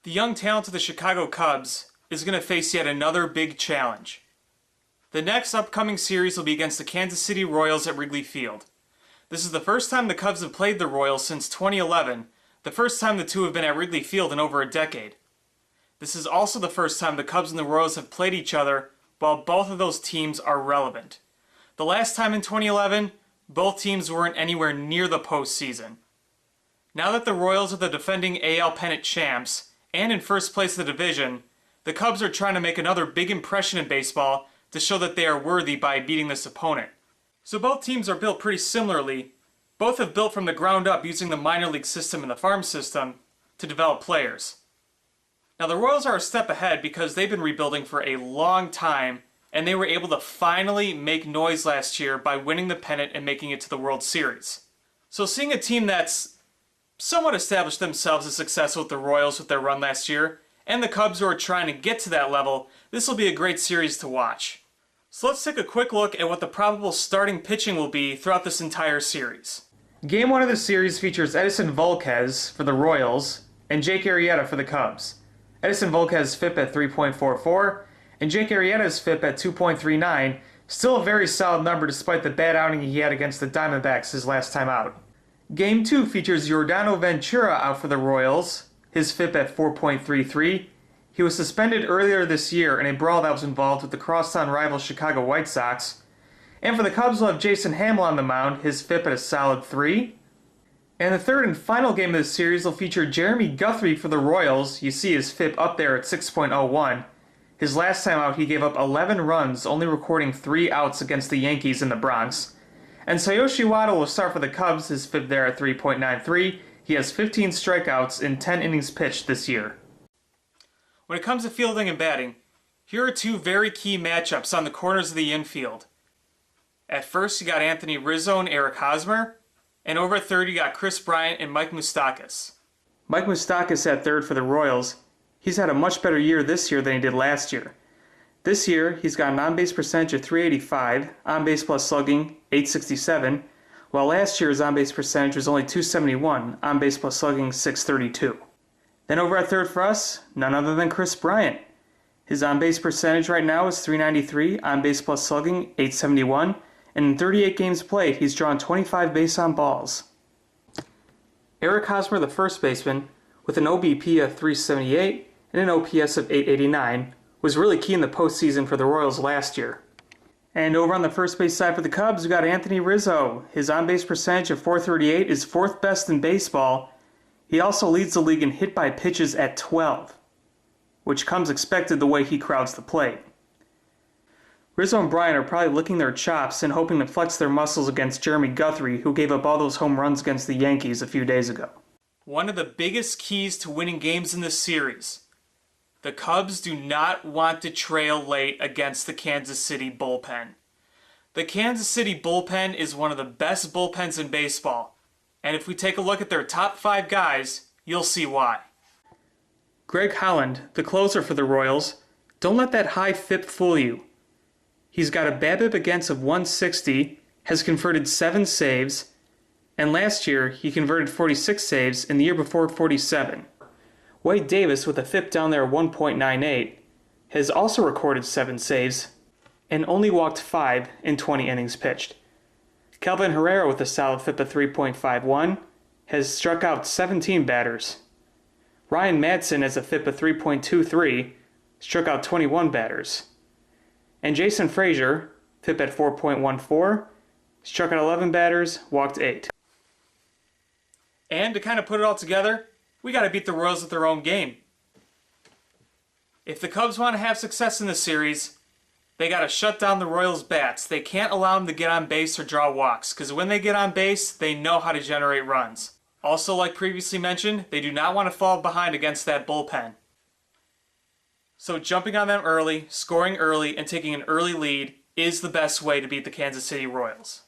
The young talent of the Chicago Cubs is going to face yet another big challenge. The next upcoming series will be against the Kansas City Royals at Wrigley Field. This is the first time the Cubs have played the Royals since 2011, the first time the two have been at Wrigley Field in over a decade. This is also the first time the Cubs and the Royals have played each other while both of those teams are relevant. The last time in 2011, both teams weren't anywhere near the postseason. Now that the Royals are the defending AL Pennant champs and in first place of the division, the Cubs are trying to make another big impression in baseball to show that they are worthy by beating this opponent. So both teams are built pretty similarly. Both have built from the ground up using the minor league system and the farm system to develop players. Now the Royals are a step ahead because they've been rebuilding for a long time, and they were able to finally make noise last year by winning the pennant and making it to the World Series. So seeing a team that's somewhat established themselves as successful with the Royals with their run last year, and the Cubs who are trying to get to that level, this will be a great series to watch. So let's take a quick look at what the probable starting pitching will be throughout this entire series. Game 1 of the series features Edinson Volquez for the Royals and Jake Arrieta for the Cubs. Edinson Volquez FIP at 3.44 and Jake Arrieta's FIP at 2.39, still a very solid number despite the bad outing he had against the Diamondbacks his last time out. Game 2 features Yordano Ventura out for the Royals, his FIP at 4.33. He was suspended earlier this year in a brawl that was involved with the crosstown rival Chicago White Sox. And for the Cubs, we'll have Jason Hamill on the mound, his FIP at a solid 3. And the third and final game of the series will feature Jeremy Guthrie for the Royals. You see his FIP up there at 6.01. His last time out, he gave up 11 runs, only recording 3 outs against the Yankees in the Bronx. And Tsuyoshi Wada will start for the Cubs, his FIP there at 3.93. He has 15 strikeouts in 10 innings pitched this year. When it comes to fielding and batting, here are two very key matchups on the corners of the infield. At first, you got Anthony Rizzo and Eric Hosmer, and over at third, you got Chris Bryant and Mike Moustakas. Mike Moustakas at third for the Royals. He's had a much better year this year than he did last year. This year, he's got an on-base percentage of .385, on-base plus slugging .867, while last year's on-base percentage was only .271, on-base plus slugging .632. Then over at third for us, none other than Chris Bryant. His on-base percentage right now is .393, on-base plus slugging .871, and in 38 games played, he's drawn 25 base on balls. Eric Hosmer, the first baseman, with an OBP of .378 and an OPS of .889, was really key in the postseason for the Royals last year. And over on the first base side for the Cubs, we got Anthony Rizzo. His on-base percentage of .438 is 4th best in baseball. He also leads the league in hit by pitches at 12, which comes expected the way he crowds the plate. Rizzo and Bryant are probably licking their chops and hoping to flex their muscles against Jeremy Guthrie, who gave up all those home runs against the Yankees a few days ago. One of the biggest keys to winning games in this series: the Cubs do not want to trail late against the Kansas City bullpen. The Kansas City bullpen is one of the best bullpens in baseball, and if we take a look at their top 5 guys, you'll see why. Greg Holland, the closer for the Royals, don't let that high FIP fool you. He's got a BABIP against of 160, has converted 7 saves, and last year he converted 46 saves and the year before 47. Wade Davis, with a FIP down there at 1.98, has also recorded 7 saves and only walked 5 in 20 innings pitched. Kelvin Herrera, with a solid FIP of 3.51, has struck out 17 batters. Ryan Madsen has a FIP of 3.23, struck out 21 batters. And Jason Frazier, FIP at 4.14, struck out 11 batters, walked 8. And to kind of put it all together, we got to beat the Royals at their own game. If the Cubs want to have success in this series, they got to shut down the Royals' bats. They can't allow them to get on base or draw walks, because when they get on base, they know how to generate runs. Also, like previously mentioned, they do not want to fall behind against that bullpen. So jumping on them early, scoring early, and taking an early lead is the best way to beat the Kansas City Royals.